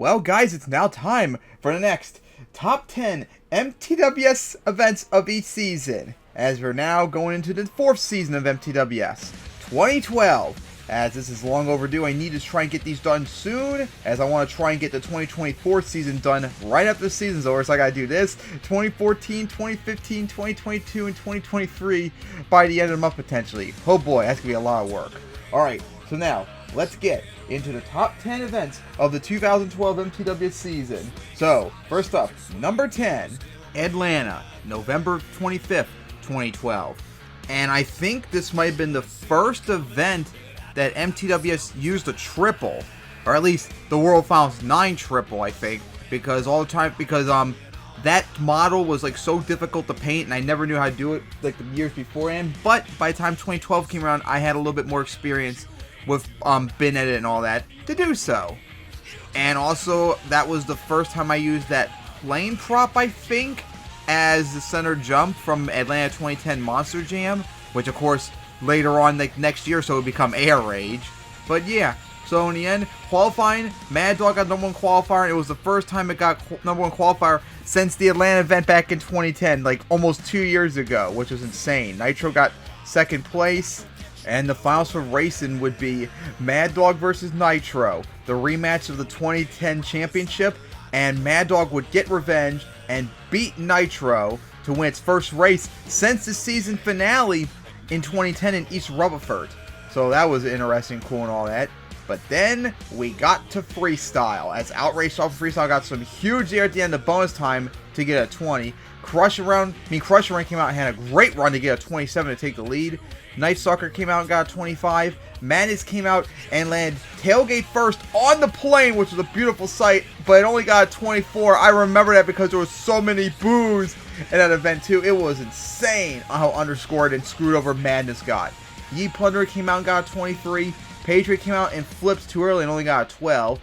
Well, guys, it's now time for the next top 10 MTWS events of each season, as we're now going into the 4th season of MTWS 2012. As this is long overdue, I need to try and get these done soon, as I want to try and get the 2024 season done right after the season's over. So I gotta do this 2014, 2015, 2022, and 2023 by the end of the month potentially. Oh boy, that's gonna be a lot of work. Alright, so now let's get into the top 10 events of the 2012 MTWS season. So, first up, number 10, Atlanta, November 25th, 2012. And I think this might have been the first event that MTWS used a triple, or at least the World Finals 9 triple, I think, because that model was like so difficult to paint, and I never knew how to do it like the years beforehand. But by the time 2012 came around, I had a little bit more experience with bin edit and all that to do so. And also, that was the first time I used that plane prop, I think, as the center jump from Atlanta 2010 Monster Jam, which of course later on, like next year, so it would become Air Rage. But yeah, so in the end, qualifying, Mad Dog got number 1 qualifier, and it was the first time it got number 1 qualifier since the Atlanta event back in 2010, like almost 2 years ago, which was insane. Nitro got 2nd place, and the finals for racing would be Mad Dog versus Nitro, the rematch of the 2010 championship, and Mad Dog would get revenge and beat Nitro to win its first race since the season finale in 2010 in East Rutherford. So that was interesting, cool, and all that. But then we got to freestyle, as Outrage off Freestyle got some huge air at the end of bonus time to get a 20. Crusher Run came out and had a great run to get a 27 to take the lead. Night Stalker came out and got a 25. Madness came out and landed tailgate first on the plane, which was a beautiful sight, but it only got a 24. I remember that because there was so many boos in that event too. It was insane how underscored and screwed over Madness got. Ye Plunderer came out and got a 23. Patriot came out and flipped too early and only got a 12.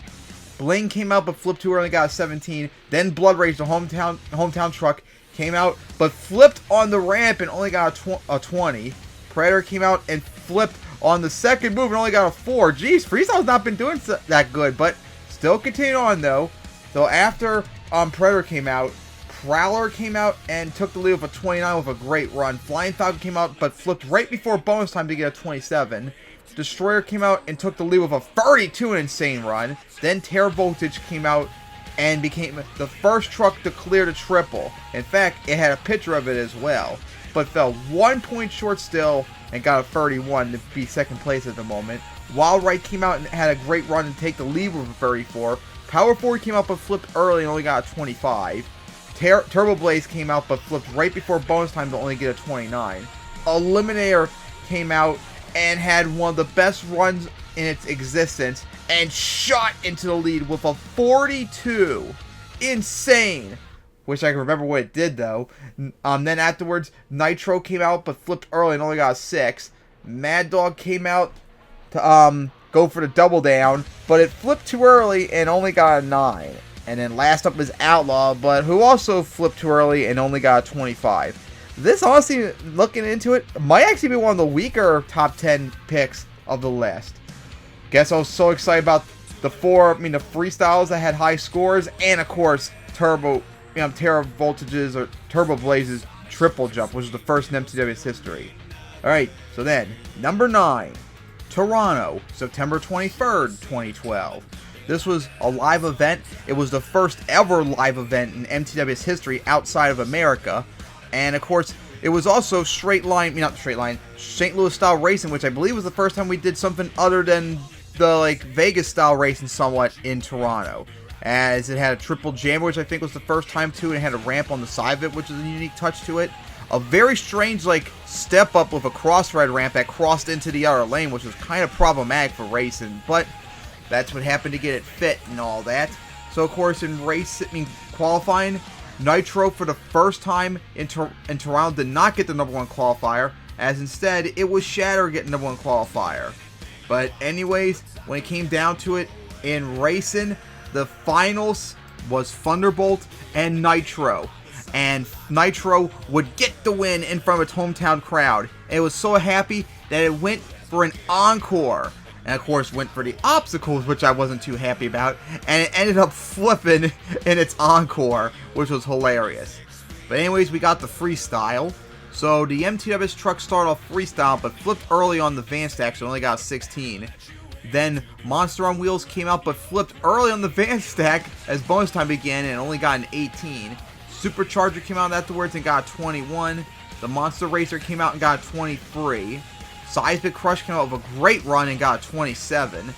Bling came out but flipped too early and got a 17. Then Blood Rage, the hometown truck, came out but flipped on the ramp and only got a 20. Predator came out and flipped on the second move and only got a 4. Jeez, Freestyle's not been doing that good, but still continued on though. So after Predator came out, Prowler came out and took the lead with a 29 with a great run. Flying Falcon came out but flipped right before bonus time to get a 27. Destroyer came out and took the lead with a 32, an insane run. Then Terror Voltage came out and became the first truck to clear the triple. In fact, it had a picture of it as well, but fell 1 point short still and got a 31 to be 2nd place at the moment. Wild Right came out and had a great run to take the lead with a 34. Power Forward came out but flipped early and only got a 25. Turbo Blaze came out but flipped right before bonus time to only get a 29. Eliminator came out and had one of the best runs in its existence and shot into the lead with a 42. Insane. Wish I could remember what it did though. Then afterwards, Nitro came out but flipped early and only got a 6. Mad Dog came out to go for the double down, but it flipped too early and only got a 9. And then last up is Outlaw, but who also flipped too early and only got a 25. This, honestly, looking into it, might actually be one of the weaker top 10 picks of the list. Guess I was so excited about the freestyles that had high scores, and of course, Terror Voltage's or Turbo Blaze's triple jump, which was the first in MTW's history. Alright, so then, number 9, Toronto, September 23rd, 2012. This was a live event. It was the first ever live event in MTW's history outside of America. And of course, it was also St. Louis style racing, which I believe was the first time we did something other than the Vegas style racing somewhat in Toronto. As it had a triple jammer, which I think was the first time too, and it had a ramp on the side of it, which is a unique touch to it. A very strange step up with a cross-ride ramp that crossed into the other lane, which was kind of problematic for racing, but that's what happened to get it fit and all that. So of course in qualifying, Nitro for the first time in Toronto did not get the number 1 qualifier, as instead it was Shatter getting the number 1 qualifier. But anyways, when it came down to it in racing, the finals was Thunderbolt and Nitro. And Nitro would get the win in front of its hometown crowd. And it was so happy that it went for an encore. and of course went for the obstacles, which I wasn't too happy about, and it ended up flipping in its encore, which was hilarious. But anyways, we got the freestyle. So the MTWS truck started off freestyle, but flipped early on the van stack, so only got 16. Then Monster on Wheels came out, but flipped early on the van stack as bonus time began, and only got an 18. Supercharger came out afterwards and got 21. The Monster Racer came out and got 23. Seismic Crush came out with a great run and got 27.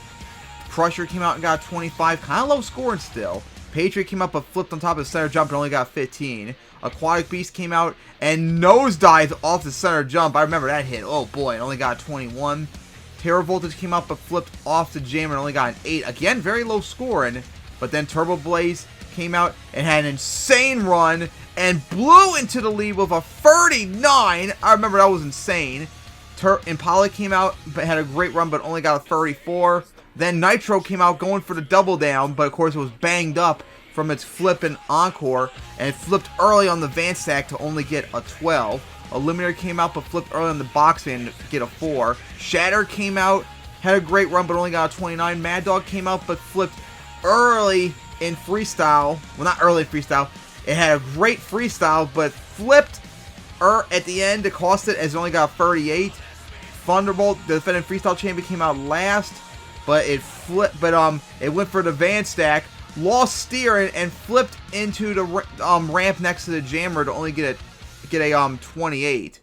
Crusher came out and got 25, kind of low scoring still. Patriot came up but flipped on top of the center jump and only got 15. Aquatic Beast came out and nosedived off the center jump. I remember that hit. Oh boy, and only got 21. Terra Voltage came out but flipped off the jammer and only got an 8. Again, very low scoring. But then Turbo Blaze came out and had an insane run and blew into the lead with a 39. I remember that was insane. Impala came out but had a great run but only got a 34. Then Nitro came out going for the double down, but of course it was banged up from its flip and encore, and it flipped early on the van stack to only get a 12. Eliminator came out but flipped early on the box van to get a 4. Shatter came out, had a great run but only got a 29. Mad Dog came out but flipped early in freestyle. Well, not early in freestyle. It had a great freestyle but flipped at the end to cost it as it only got 38. Thunderbolt, the defending freestyle champion, came out last, but it flipped. But it went for the van stack, lost steering, and flipped into the ramp next to the jammer to only get a 28.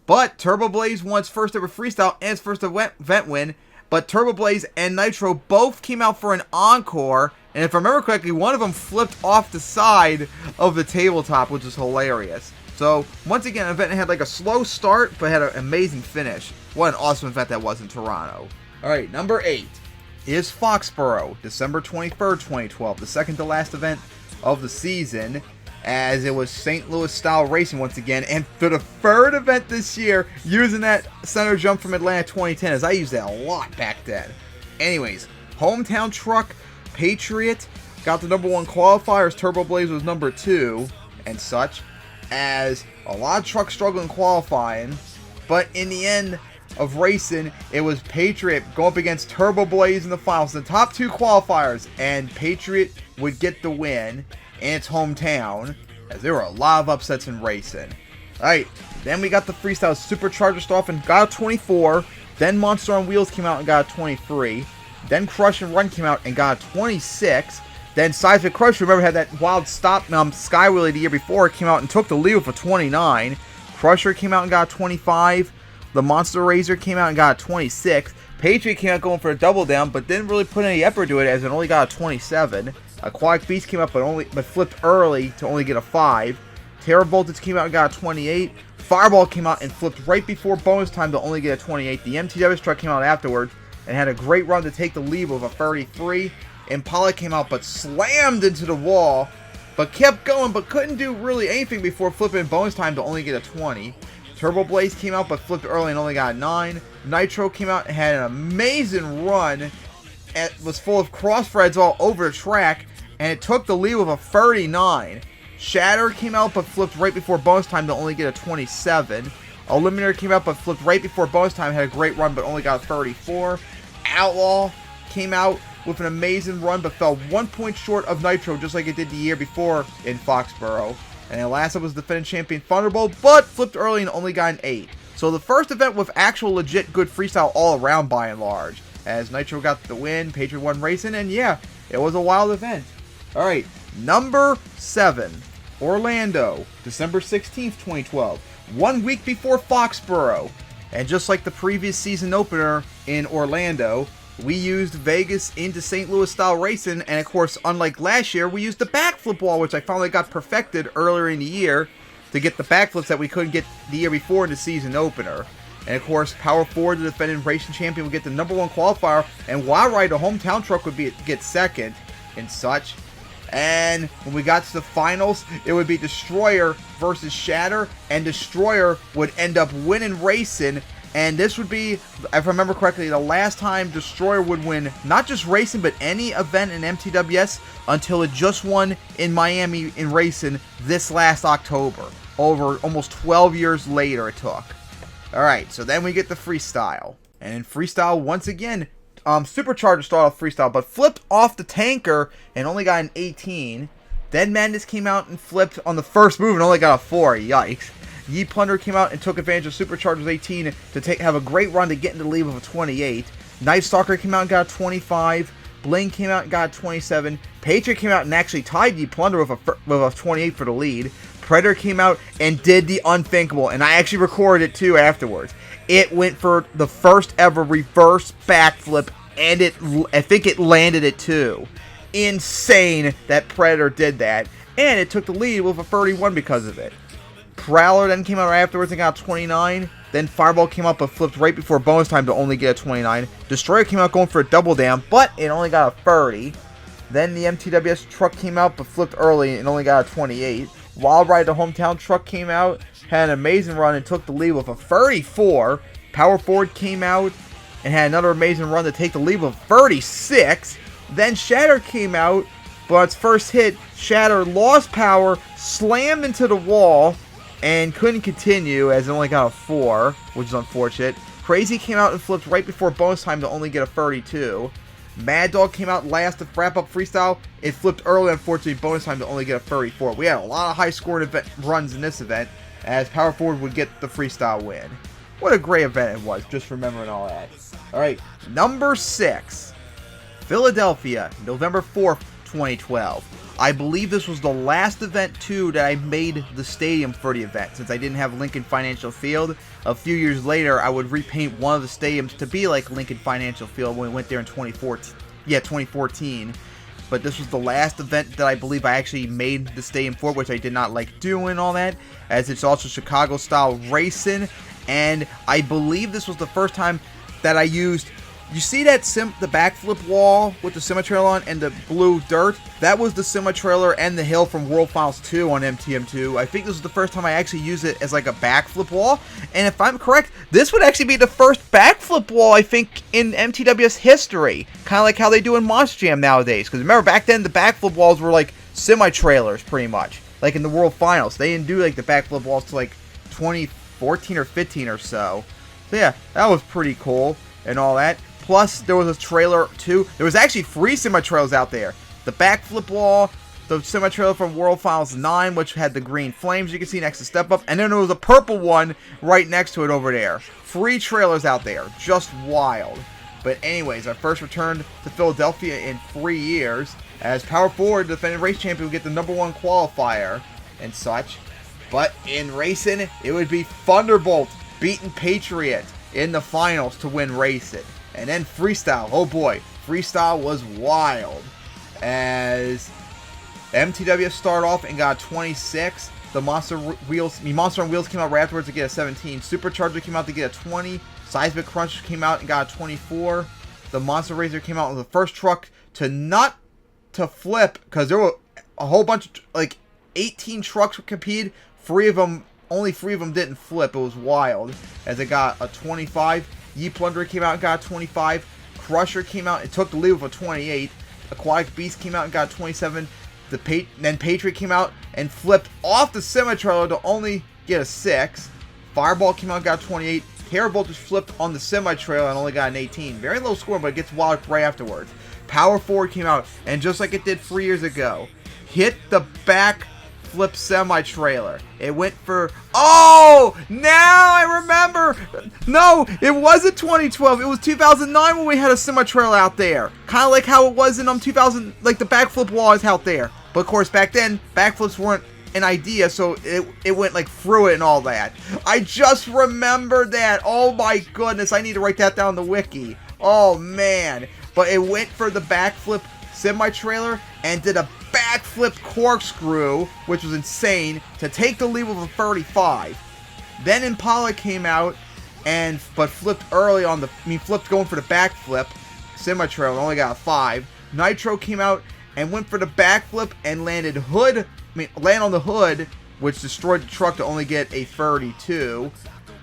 But Turbo Blaze won its first ever freestyle and its first event win. But Turbo Blaze and Nitro both came out for an encore, and if I remember correctly, one of them flipped off the side of the tabletop, which is hilarious. So, once again, an event had like a slow start, but had an amazing finish. What an awesome event that was in Toronto. Alright, number 8 is Foxborough, December 23rd, 2012. The second to last event of the season, as it was St. Louis style racing once again. And for the third event this year, using that center jump from Atlanta 2010, as I used that a lot back then. Anyways, hometown truck, Patriot, got the number 1 qualifiers. Turbo Blaze was number 2, and such. As a lot of trucks struggling qualifying, but in the end of racing, it was Patriot going up against Turbo Blaze in the finals, the top 2 qualifiers, and Patriot would get the win in its hometown, as there were a lot of upsets in racing. Alright, then we got the freestyle Supercharger stuff and got a 24, then Monster on Wheels came out and got a 23, then Crush and Run came out and got a 26, then Seismic Crush, remember, had that wild stop Sky Wheelie the year before. It came out and took the lead with a 29. Crusher came out and got 25. The Monster Razor came out and got 26. Patriot came out going for a double down, but didn't really put any effort to it as it only got a 27. Aquatic Beast came out but flipped early to only get a 5. Terra Voltage came out and got a 28. Fireball came out and flipped right before bonus time to only get a 28. The MTWS truck came out afterwards and had a great run to take the lead with a 33. Impala came out but slammed into the wall, but kept going but couldn't do really anything before flipping bonus time to only get a 20. Turbo Blaze came out but flipped early and only got a 9. Nitro came out and had an amazing run. It was full of crossthreads all over the track, and it took the lead with a 39. Shatter came out but flipped right before bonus time to only get a 27. Eliminator came out but flipped right before bonus time, had a great run but only got a 34. Outlaw came out with an amazing run but fell 1 point short of Nitro just like it did the year before in Foxborough. And then last up was defending champion Thunderbolt, but flipped early and only got an 8. So the first event with actual legit good freestyle all around by and large, as Nitro got the win, Patriot won racing, and yeah, it was a wild event. Alright, number 7, Orlando, December 16th, 2012. 1 week before Foxborough. And just like the previous season opener in Orlando, we used Vegas into St. Louis style racing, and of course, unlike last year, we used the backflip wall, which I finally got perfected earlier in the year to get the backflips that we couldn't get the year before in the season opener. And of course, Power Forward, the defending racing champion, would get the number 1 qualifier, and Wild Ride, the hometown truck, would get second and such. And when we got to the finals, it would be Destroyer versus Shatter, and Destroyer would end up winning racing. And this would be, if I remember correctly, the last time Destroyer would win not just racing, but any event in MTWS until it just won in Miami in racing this last October. Over almost 12 years later it took. Alright, so then we get the freestyle. And in freestyle, once again, Supercharger started off freestyle, but flipped off the tanker and only got an 18. Then Madness came out and flipped on the first move and only got a 4. Yikes. Yi Plunder came out and took advantage of Supercharger's 18 to have a great run to get into the lead with a 28. Night Stalker came out and got a 25. Bling came out and got a 27. Patriot came out and actually tied Yi Plunder with a 28 for the lead. Predator came out and did the unthinkable, and I actually recorded it too afterwards. It went for the first ever reverse backflip, and I think it landed it too. Insane that Predator did that, and it took the lead with a 31 because of it. Prowler then came out afterwards and got 29. Then Fireball came up but flipped right before bonus time to only get a 29. Destroyer came out going for a double down, but it only got a 30. Then the MTWS truck came out but flipped early and only got a 28. Wild Ride, the hometown truck, came out, had an amazing run and took the lead with a 34. Power Forward came out and had another amazing run to take the lead with 36. Then Shatter came out, but on its first hit, Shatter lost power, slammed into the wall, and couldn't continue as it only got a 4, which is unfortunate. Crazy came out and flipped right before bonus time to only get a 32. Mad Dog came out last to wrap up freestyle. It flipped early, unfortunately, bonus time to only get a 34. We had a lot of high-scoring runs in this event, as Power Forward would get the freestyle win. What a great event it was, just remembering all that. Alright, number 6. Philadelphia, November 4th, 2012. I believe this was the last event, too, that I made the stadium for the event, since I didn't have Lincoln Financial Field. A few years later, I would repaint one of the stadiums to be like Lincoln Financial Field when we went there in 2014. But this was the last event that I believe I actually made the stadium for, which I did not like doing all that, as it's also Chicago-style racing. And I believe this was the first time that I used... You see that the backflip wall with the semi-trailer on and the blue dirt? That was the semi-trailer and the hill from World Finals 2 on MTM2. I think this was the first time I actually used it as like a backflip wall. And if I'm correct, this would actually be the first backflip wall, I think, in MTWS history. Kind of like how they do in Monster Jam nowadays. Because remember, back then, the backflip walls were like semi-trailers, pretty much. Like in the World Finals. They didn't do like the backflip walls to like 2014 or 15 or so. So yeah, that was pretty cool and all that. Plus, there was a trailer, too. There was actually 3 semi-trailers out there. The backflip wall, the semi-trailer from World Finals 9, which had the green flames you can see next to Step Up. And then there was a purple one right next to it over there. 3 trailers out there. Just wild. But anyways, our first return to Philadelphia in 3 years. As Power Forward, the defending race champion, would get the #1 qualifier and such. But in racing, it would be Thunderbolt beating Patriot in the finals to win racing. And then freestyle, oh boy, freestyle was wild. As MTWS started off and got 26. The Monster on Wheels came out right afterwards to get a 17. Supercharger came out to get a 20. Seismic Crunch came out and got a 24. The Monster Razor came out with the first truck to flip, because there were a whole bunch of, like, 18 trucks competed. Only 3 of them didn't flip. It was wild. As it got a 25. Yi Plunder came out and got 25. Crusher came out and took the lead with a 28. Aquatic Beast came out and got 27. Then Patriot came out and flipped off the semi-trailer to only get a 6. Fireball came out and got 28. Terrorbolt just flipped on the semi-trailer and only got an 18. Very low score, but it gets wild right afterwards. Power Forward came out, and just like it did 3 years ago, hit the back flip semi-trailer. It went for... Oh! Now I remember! No, it wasn't 2012. It was 2009 when we had a semi-trailer out there. Kind of like how it was in 2000, like the backflip wall is out there. But of course, back then, backflips weren't an idea, so it went like through it and all that. I just remembered that. Oh my goodness, I need to write that down in the wiki. Oh man. But it went for the backflip semi-trailer and did a backflip corkscrew, which was insane, to take the lead with a 35. Then Impala came out but flipped early on flipped going for the backflip semi-trailer and only got a 5. Nitro came out and went for the backflip and landed on the hood, which destroyed the truck to only get a 32.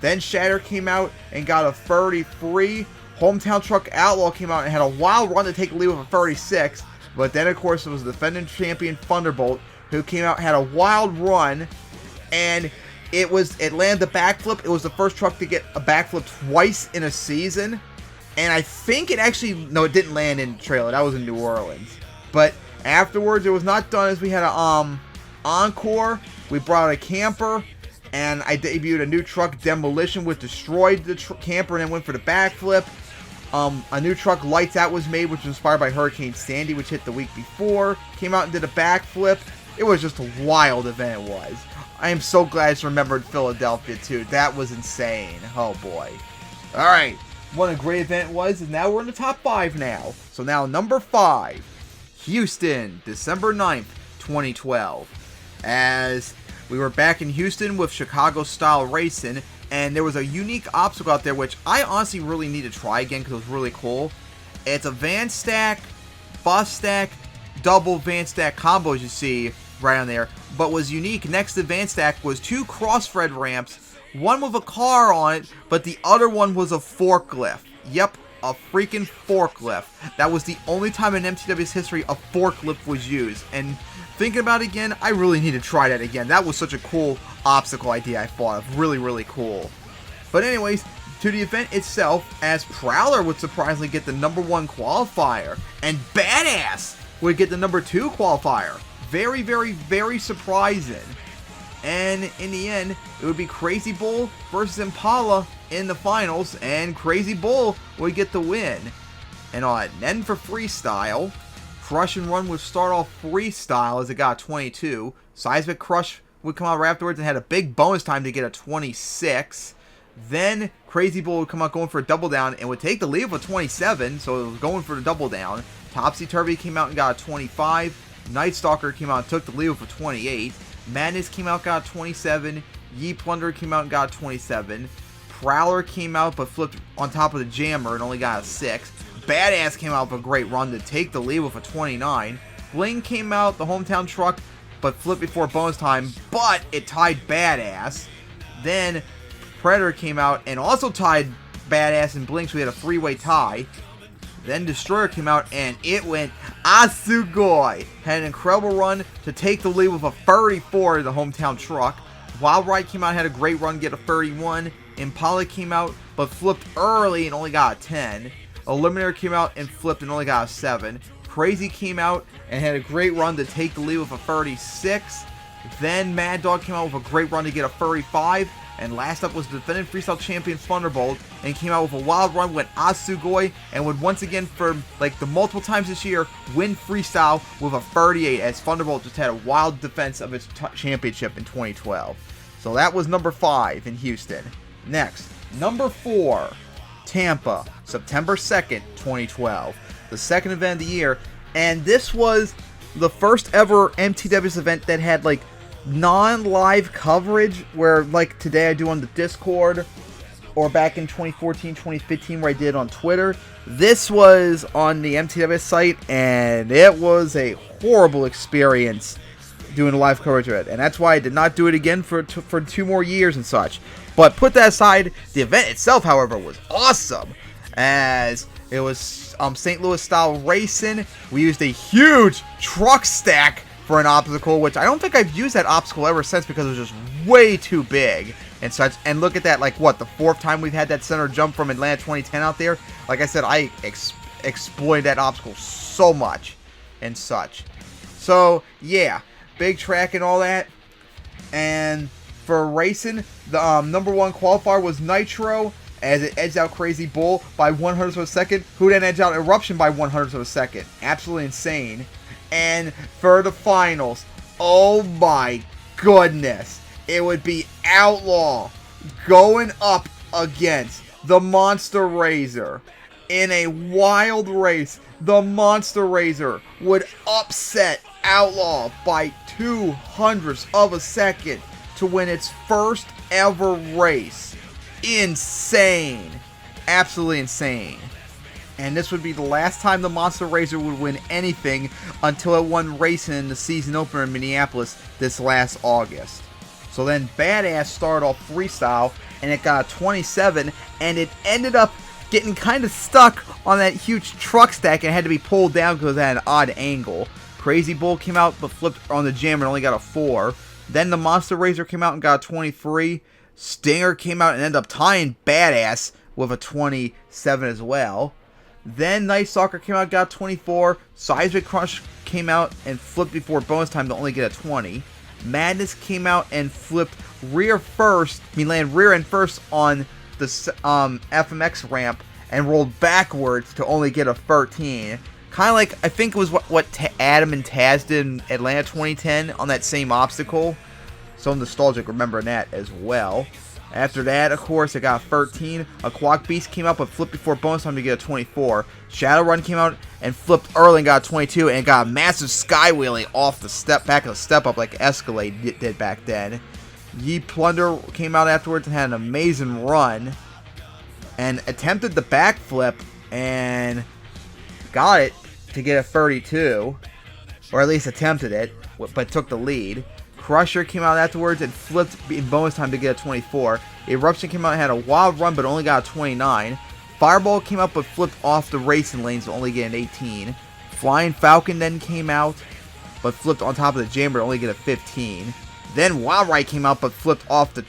Then Shatter came out and got a 33. Hometown Truck Outlaw came out and had a wild run to take the lead with a 36. But then, of course, it was the defending champion Thunderbolt who came out and had a wild run. And it landed the backflip. It was the first truck to get a backflip twice in a season. And I think it actually, no, it didn't land in trailer. That was in New Orleans. But afterwards, it was not done as we had a encore. We brought a camper, and I debuted a new truck, Demolition, which destroyed the camper and then went for the backflip. A new truck, Lights Out, was made, which was inspired by Hurricane Sandy, which hit the week before. Came out and did a backflip. It was just a wild event, it was. I am so glad it's remembered Philadelphia, too. That was insane. Oh, boy. All right. What a great event it was, and now we're in the top 5 now. So now, number 5, Houston, December 9th, 2012. As we were back in Houston with Chicago-style racing, and there was a unique obstacle out there, which I honestly really need to try again because it was really cool. It's a van stack, bus stack, double van stack combo, as you see right on there. But was unique next to van stack was 2 cross-thread ramps, one with a car on it, but the other one was a forklift. Yep, a freaking forklift. That was the only time in MTW's history a forklift was used. And thinking about it again, I really need to try that again. That was such a cool obstacle idea I thought of. Really, really cool. But anyways, to the event itself, as Prowler would surprisingly get the number 1 qualifier, and Badass would get the number 2 qualifier. Very, very, very surprising. And in the end, it would be Crazy Bull versus Impala in the finals, and Crazy Bull would get the win. And then for freestyle, Crush and Run would start off freestyle as it got 22. Seismic Crush would come out right afterwards and had a big bonus time to get a 26. Then Crazy Bull would come out going for a double down and would take the lead with a 27, so it was going for the double down. Topsy Turvy came out and got a 25. Night Stalker came out and took the lead with a 28. Madness came out, got 27. Ye Plunder came out and got 27. Prowler came out but flipped on top of the Jammer and only got a 6. Badass came out with a great run to take the lead with a 29. Bling came out, the hometown truck, but flipped before bonus time, but it tied Badass. Then Predator came out and also tied Badass and Bling, so we had a 3-way tie. Then Destroyer came out and it went Asugoi. Had an incredible run to take the lead with a 34, the hometown truck. Wild Ride came out, had a great run, get a 31. Impala came out but flipped early and only got a 10. Eliminator came out and flipped and only got a 7. Crazy came out and had a great run to take the lead with a 36. Then Mad Dog came out with a great run to get a 35. And last up was the defending freestyle champion Thunderbolt, and came out with a wild run, went Asugoi, and would once again, for like the multiple times this year, win freestyle with a 38, as Thunderbolt just had a wild defense of its championship in 2012. So that was number 5 in Houston. Next, number 4, Tampa, September 2nd, 2012. The second event of the year, and this was the first ever MTWS event that had like non-live coverage, where like today I do on the Discord, or back in 2014, 2015 where I did on Twitter. This was on the MTWS site, and it was a horrible experience doing live coverage of it, and that's why I did not do it again for 2 more years and such. But put that aside, the event itself, however, was awesome, as it was St. Louis style racing. We used a huge truck stack for an obstacle, which I don't think I've used that obstacle ever since because it was just way too big and such. And look at that, like what, the 4th time we've had that center jump from Atlanta 2010 out there. Like I said, I exploited that obstacle so much and such. So yeah, big track and all that. And for racing, the number 1 qualifier was Nitro, as it edged out Crazy Bull by 1/100th of a second, who then edged out Eruption by 1/100th of a second. Absolutely insane. And for the finals, oh my goodness, it would be Outlaw going up against the Monster Razor. In a wild race, the Monster Razor would upset Outlaw by 2/100ths of a second to win its first ever race. Insane. Absolutely insane. And this would be the last time the Monster Razor would win anything until it won racing in the season opener in Minneapolis this last August. So then Badass started off freestyle, and it got a 27, and it ended up getting kind of stuck on that huge truck stack and had to be pulled down because it had an odd angle. Crazy Bull came out but flipped on the jam and only got a 4. Then the Monster Razor came out and got a 23. Stinger came out and ended up tying Badass with a 27 as well. Then Night Stalker came out, got 24. Seismic Crush came out and flipped before bonus time to only get a 20. Madness came out and flipped land rear end first on the FMX ramp and rolled backwards to only get a 13. Kind of like, I think it was what Adam and Taz did in Atlanta 2010 on that same obstacle. So nostalgic remembering that as well. After that, of course, it got 13. Aquatic Beast came out but flipped before bonus time to get a 24. Shadowrun came out and flipped early and got a 22 and got a massive sky wheelie off the back of the step up like Escalade did back then. Ye Plunder came out afterwards and had an amazing run and attempted the backflip and got it to get a 32, or at least attempted it, but took the lead. Crusher came out afterwards and flipped in bonus time to get a 24. Eruption came out and had a wild run but only got a 29. Fireball came out but flipped off the racing lanes to only get an 18. Flying Falcon then came out but flipped on top of the jammer to only get a 15. Then Wild Ride came out but flipped off the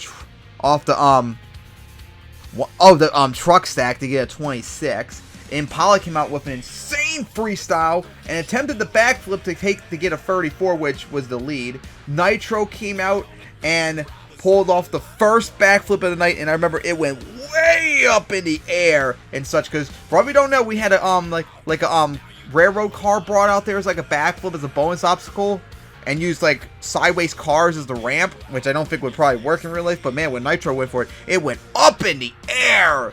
truck stack to get a 26. Impala came out with an insane freestyle and attempted the backflip to get a 34, which was the lead. Nitro came out and pulled off the first backflip of the night, and I remember it went way up in the air and such. Because for all we don't know, we had a railroad car brought out there as like a backflip as a bonus obstacle, and used like sideways cars as the ramp, which I don't think would probably work in real life. But man, when Nitro went for it, it went up in the air.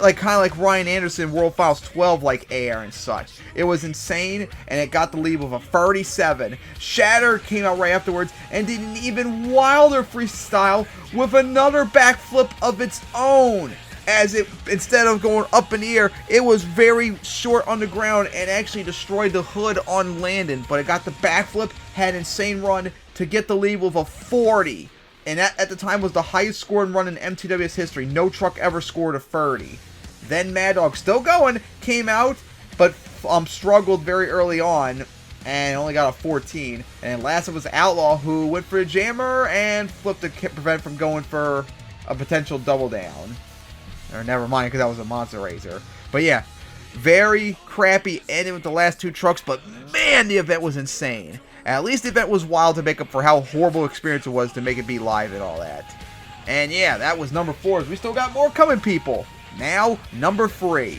Like kind of like Ryan Anderson World Finals 12 like air and such. It was insane, and it got the lead with a 37. Shatter came out right afterwards and did an even wilder freestyle with another backflip of its own. As it, instead of going up in the air, it was very short on the ground and actually destroyed the hood on landing. But it got the backflip, had an insane run to get the lead with a 40. And that, at the time, was the highest scoring run in MTWS history. No truck ever scored a 30. Then Mad Dog, still going, came out, but struggled very early on and only got a 14. And last it was Outlaw, who went for a jammer and flipped to prevent from going for a potential double down. Or never mind, because that was a Monster Razor. But yeah, very crappy ending with the last two trucks, but man, the event was insane. At least the event was wild to make up for how horrible experience it was to make it be live and all that. And yeah, that was number 4. We still got more coming, people. Now, number 3.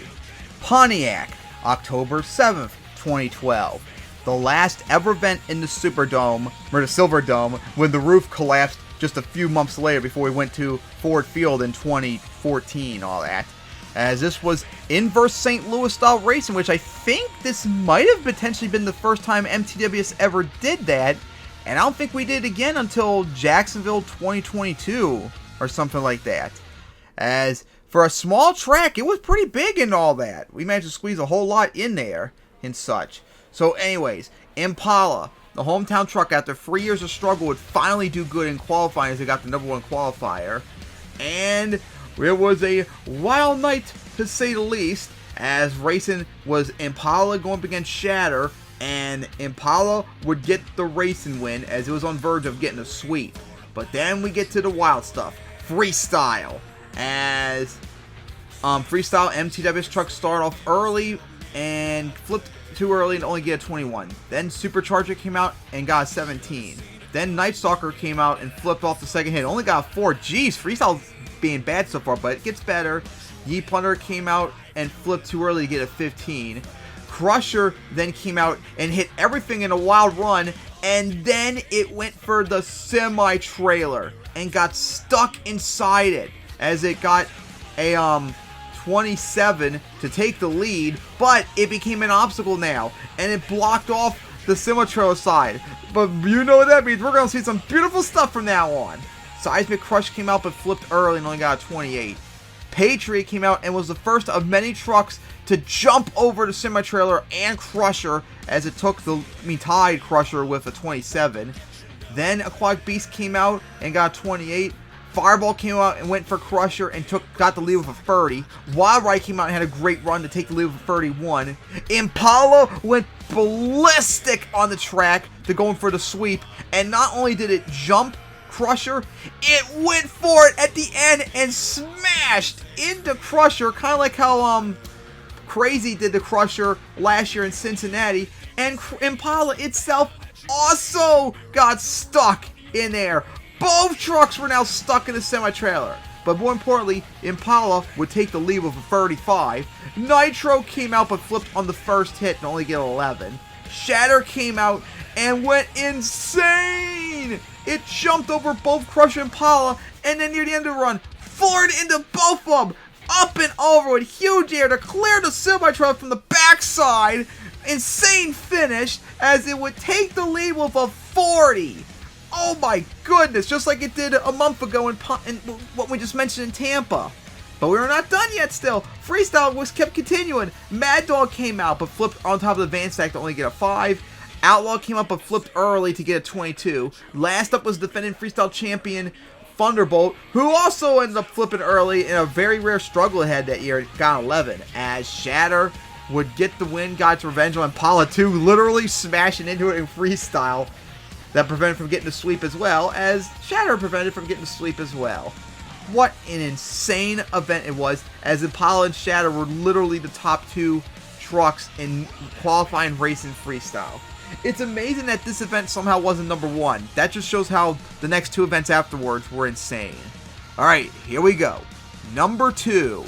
Pontiac, October 7th, 2012. The last ever event in the Superdome, or the Silver Dome, when the roof collapsed just a few months later before we went to Ford Field in 2014, all that. As this was inverse St. Louis style racing, which I think this might have potentially been the first time MTWS ever did that, and I don't think we did it again until Jacksonville 2022 or something like that. As for a small track, it was pretty big and all that. We managed to squeeze a whole lot in there and such. So anyways, Impala, the hometown truck, after 3 years of struggle, would finally do good in qualifying as they got the number 1 qualifier. And it was a wild night, to say the least, as racing was Impala going up against Shatter, and Impala would get the racing win as it was on verge of getting a sweep. But then we get to the wild stuff, freestyle, as freestyle MTWS truck started off early and flipped too early and only get a 21. Then Supercharger came out and got a 17. Then Night Stalker came out and flipped off the second hit, only got a 4. Jeez, freestyle's being bad so far, but it gets better. Ye Plunder came out and flipped too early to get a 15. Crusher then came out and hit everything in a wild run, and then it went for the semi-trailer and got stuck inside it as it got a 27 to take the lead, but it became an obstacle now, and it blocked off the semi-trailer side. But you know what that means. We're going to see some beautiful stuff from now on. Seismic Crush came out but flipped early and only got a 28. Patriot came out and was the first of many trucks to jump over the semi-trailer and Crusher as it took tied Crusher with a 27. Then Aquatic Beast came out and got a 28. Fireball came out and went for Crusher and got the lead with a 30. Wild Ride came out and had a great run to take the lead with a 31. Impala went ballistic on the track to going for the sweep, and not only did it jump Crusher. It went for it at the end and smashed into Crusher, kind of like how Crazy did the Crusher last year in Cincinnati. And Impala itself also got stuck in there. Both trucks were now stuck in the semi-trailer. But more importantly, Impala would take the lead with a 35. Nitro came out but flipped on the first hit and only get 11. Shatter came out and went insane! It jumped over both Crusher and Impala, and then near the end of the run, floored into both of them, up and over with huge air to clear the semi-trailer from the backside. Insane finish as it would take the lead with a 40. Oh my goodness, just like it did a month ago in what we just mentioned in Tampa. But we were not done yet still. Freestyle was kept continuing. Mad Dog came out but flipped on top of the van stack to only get a 5. Outlaw came up but flipped early to get a 22. Last up was defending freestyle champion Thunderbolt, who also ended up flipping early in a very rare struggle ahead that year, got 11. As Shatter would get the win, got its revenge on Impala 2, literally smashing into it in freestyle. That prevented from getting the sweep as well, as Shatter prevented from getting the sweep as well. What an insane event it was, as Impala and Shatter were literally the top 2 trucks in qualifying racing freestyle. It's amazing that this event somehow wasn't number 1. That just shows how the next 2 events afterwards were insane. Alright, here we go. Number 2,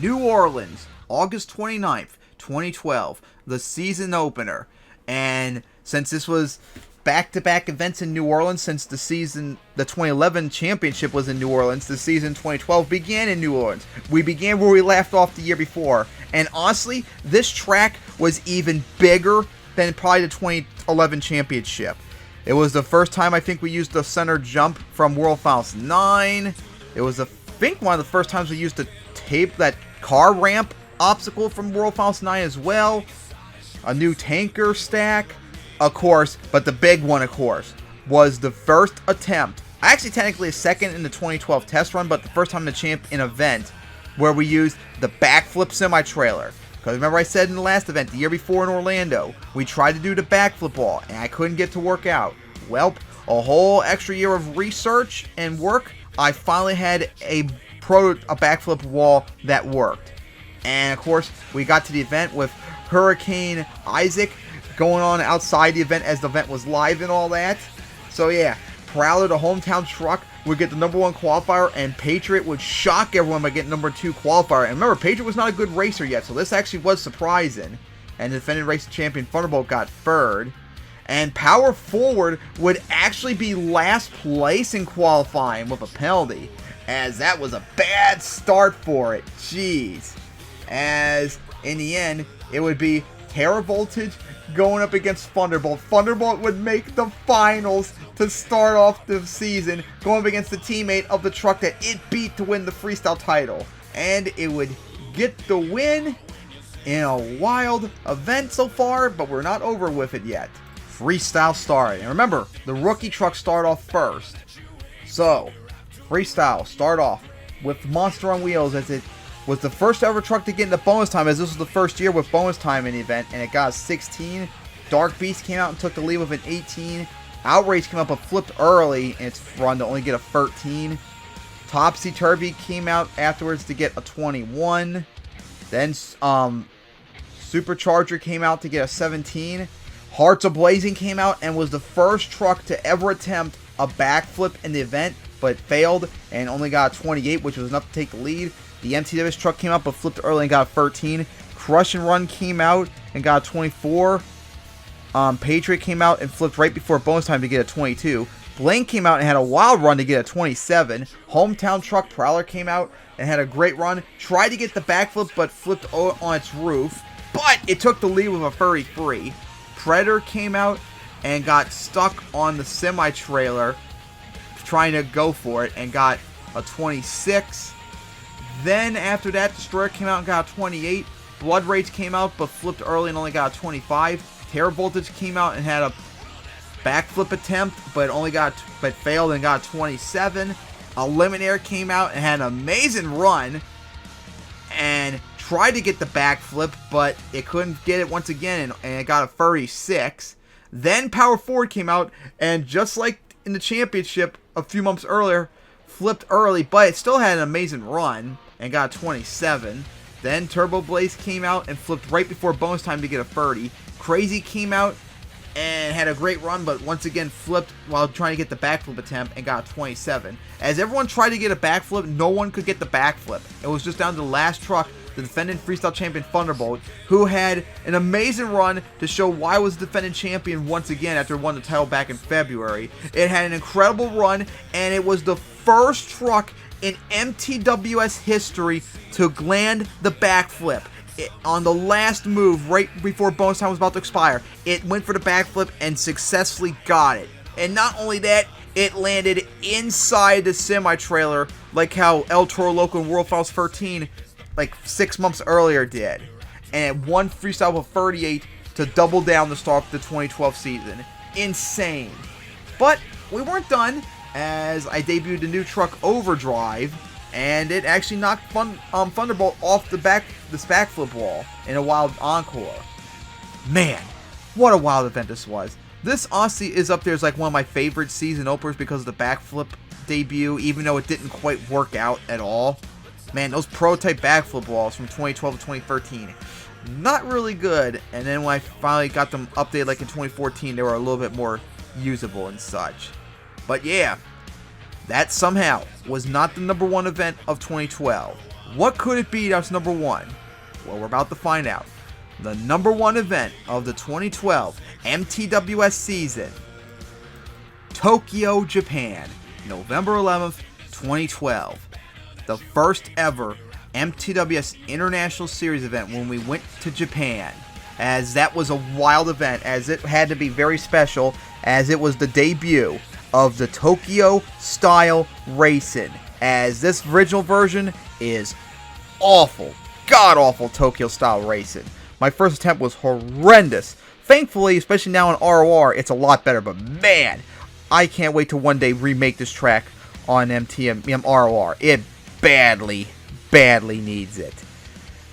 New Orleans, August 29th, 2012, the season opener. And since this was back-to-back events in New Orleans, since the 2011 championship was in New Orleans, the season 2012 began in New Orleans. We began where we left off the year before. And honestly, this track was even bigger than probably the 2011 championship. It was the first time I think we used the center jump from World Finals 9. It was, I think, one of the first times we used the that car ramp obstacle from World Finals 9 as well. A new tanker stack, of course, but the big one, of course, was the first attempt. Actually, technically a second in the 2012 test run, but the first time in the champion event where we used the backflip semi-trailer. Because remember I said in the last event, the year before in Orlando, we tried to do the backflip wall, and I couldn't get to work out. Well, a whole extra year of research and work, I finally had a backflip wall that worked. And of course, we got to the event with Hurricane Isaac going on outside the event as the event was live and all that. So yeah, Prowler, the hometown truck, would get the number 1 qualifier, and Patriot would shock everyone by getting number 2 qualifier. And remember, Patriot was not a good racer yet, so this actually was surprising. And the defending race champion Thunderbolt got 3rd. And Power Forward would actually be last place in qualifying with a penalty, as that was a bad start for it. Jeez. As in the end, it would be Terra Voltage going up against Thunderbolt. Thunderbolt would make the finals to start off the season, going up against the teammate of the truck that it beat to win the freestyle title. And it would get the win in a wild event so far, but we're not over with it yet. Freestyle started. And remember, the rookie truck started off first. So, freestyle start off with Monster on Wheels, as it was the first ever truck to get into bonus time, as this was the first year with bonus time in the event, and it got a 16. Dark Beast came out and took the lead with an 18. Outrage came up but flipped early in its run to only get a 13. Topsy Turvy came out afterwards to get a 21. Then Supercharger came out to get a 17. Hearts Ablazing came out and was the first truck to ever attempt a backflip in the event, but failed and only got a 28, which was enough to take the lead. The MTWS truck came out but flipped early and got a 13. Crush and Run came out and got a 24. Patriot came out and flipped right before bonus time to get a 22. Blank came out and had a wild run to get a 27. Hometown Truck Prowler came out and had a great run. Tried to get the backflip but flipped on its roof. But it took the lead with a 33. Predator came out and got stuck on the semi-trailer trying to go for it and got a 26. Then after that, Destroyer came out and got a 28. Blood Rage came out but flipped early and only got a 25. Terra Voltage came out and had a backflip attempt but failed and got a 27. Eliminator came out and had an amazing run and tried to get the backflip, but it couldn't get it once again, and it got a 36. Then Power Forward came out, and just like in the championship a few months earlier, flipped early, but it still had an amazing run and got 27. Then Turbo Blaze came out and flipped right before bonus time to get a 30. Crazy came out and had a great run, but once again flipped while trying to get the backflip attempt and got 27. As everyone tried to get a backflip, no one could get the backflip. It was just down to the last truck, the defending freestyle champion Thunderbolt, who had an amazing run to show why it was the defending champion once again after it won the title back in February. It had an incredible run, and it was the first truck in MTWS history to land the backflip. On the last move, right before bonus time was about to expire, it went for the backflip and successfully got it. And not only that, it landed inside the semi-trailer like how El Toro Loco in World Finals 13 like 6 months earlier did. And it won freestyle with 38 to double down the start of the 2012 season. Insane. But we weren't done, as I debuted the new truck Overdrive, and it actually knocked Thunderbolt off this backflip wall in a wild encore. Man, what a wild event this was. This honestly is up there as like one of my favorite season openers because of the backflip debut, even though it didn't quite work out at all. Man, those prototype backflip walls from 2012 to 2013, not really good. And then when I finally got them updated like in 2014, they were a little bit more usable and such. But yeah, that somehow was not the number one event of 2012. What could it be that's number one? Well, we're about to find out. The number one event of the 2012 MTWS season, Tokyo, Japan, November 11th, 2012. The first ever MTWS International Series event when we went to Japan, as that was a wild event, as it had to be very special, as it was the debut of the Tokyo style racing, as this original version is awful, god-awful Tokyo style racing. My first attempt was horrendous. Thankfully, especially now in ROR, it's a lot better, but man, I can't wait to one day remake this track on ROR. It badly needs it.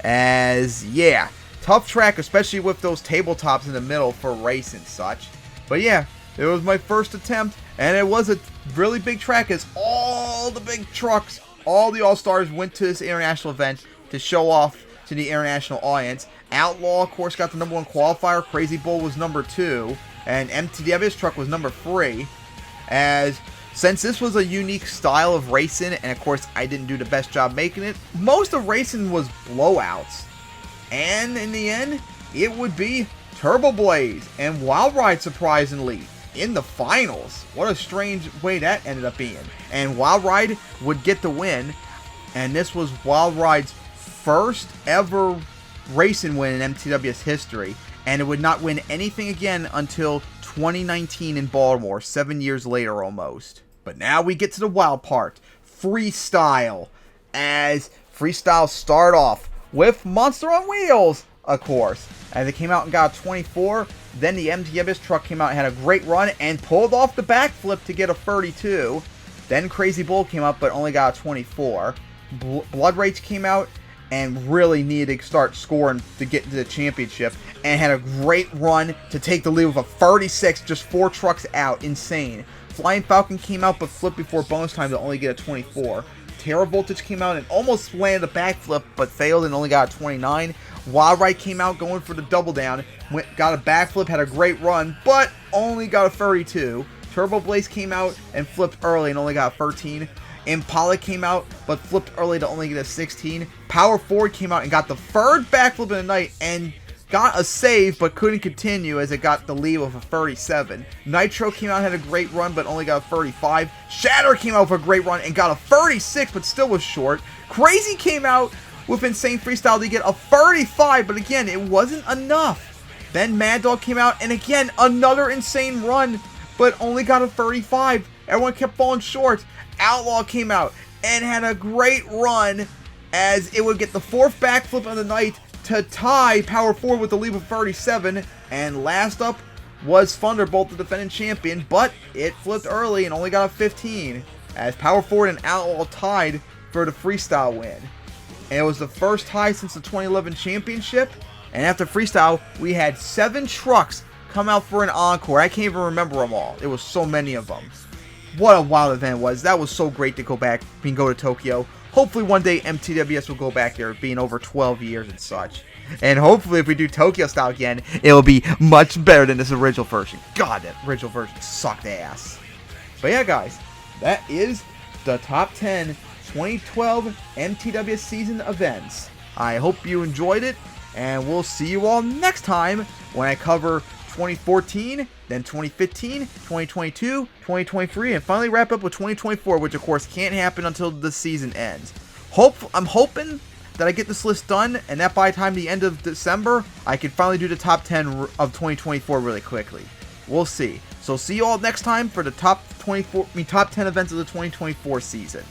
As, yeah, tough track, especially with those tabletops in the middle for race and such. But yeah, it was my first attempt, and it was a really big track, as all the big trucks, all the All-Stars went to this international event to show off to the international audience. Outlaw, of course, got the number 1 qualifier. Crazy Bull was number 2, and MTWS truck was number 3. As since this was a unique style of racing, and of course I didn't do the best job making it, most of racing was blowouts. And in the end, it would be Turbo Blaze and Wild Ride, surprisingly, in the finals. What a strange way that ended up being. And Wild Ride would get the win, and this was Wild Ride's first ever racing win in MTWS history, and it would not win anything again until 2019 in Baltimore, 7 years later almost. But now we get to the wild part, freestyle. As freestyle start off with Monster on Wheels, of course, as it came out and got 24. Then the MTWS truck came out and had a great run and pulled off the backflip to get a 32. Then Crazy Bull came up but only got a 24. Blood Rage came out and really needed to start scoring to get into the championship, and had a great run to take the lead with a 36, just 4 trucks out. Insane. Flying Falcon came out but flipped before bonus time to only get a 24. Terra Voltage came out and almost landed a backflip but failed and only got a 29. Wild Ride came out going for the double down, got a backflip, had a great run, but only got a 32. Turbo Blaze came out and flipped early and only got a 13. Impala came out but flipped early to only get a 16. Power Forward came out and got the third backflip of the night and got a save but couldn't continue as it got the lead with a 37. Nitro came out and had a great run but only got a 35. Shatter came out with a great run and got a 36 but still was short. Crazy came out with Insane Freestyle to get a 35, but again, it wasn't enough. Then Mad Dog came out and again, another insane run, but only got a 35. Everyone kept falling short. Outlaw came out and had a great run as it would get the 4th backflip of the night to tie Power Forward with the lead of 37. And last up was Thunderbolt, the defending champion, but it flipped early and only got a 15 as Power Forward and Outlaw tied for the freestyle win. And it was the first tie since the 2011 championship. And after freestyle, we had 7 trucks come out for an encore. I can't even remember them all. There was so many of them. what a wild event it was. That was so great to go back and go to Tokyo. Hopefully one day MTWS will go back there, being over 12 years and such. And hopefully if we do Tokyo style again, it will be much better than this original version. God, that original version sucked ass. But yeah, guys, that is the top 10 2012 MTWS season events. I hope you enjoyed it, and we'll see you all next time when I cover 2014, then 2015, 2022, 2023, and finally wrap up with 2024, which of course can't happen until the season ends. I'm hoping that I get this list done, and that by the time the end of December, I can finally do the top 10 of 2024 really quickly. We'll see. So see you all next time for the top 10 events of the 2024 season.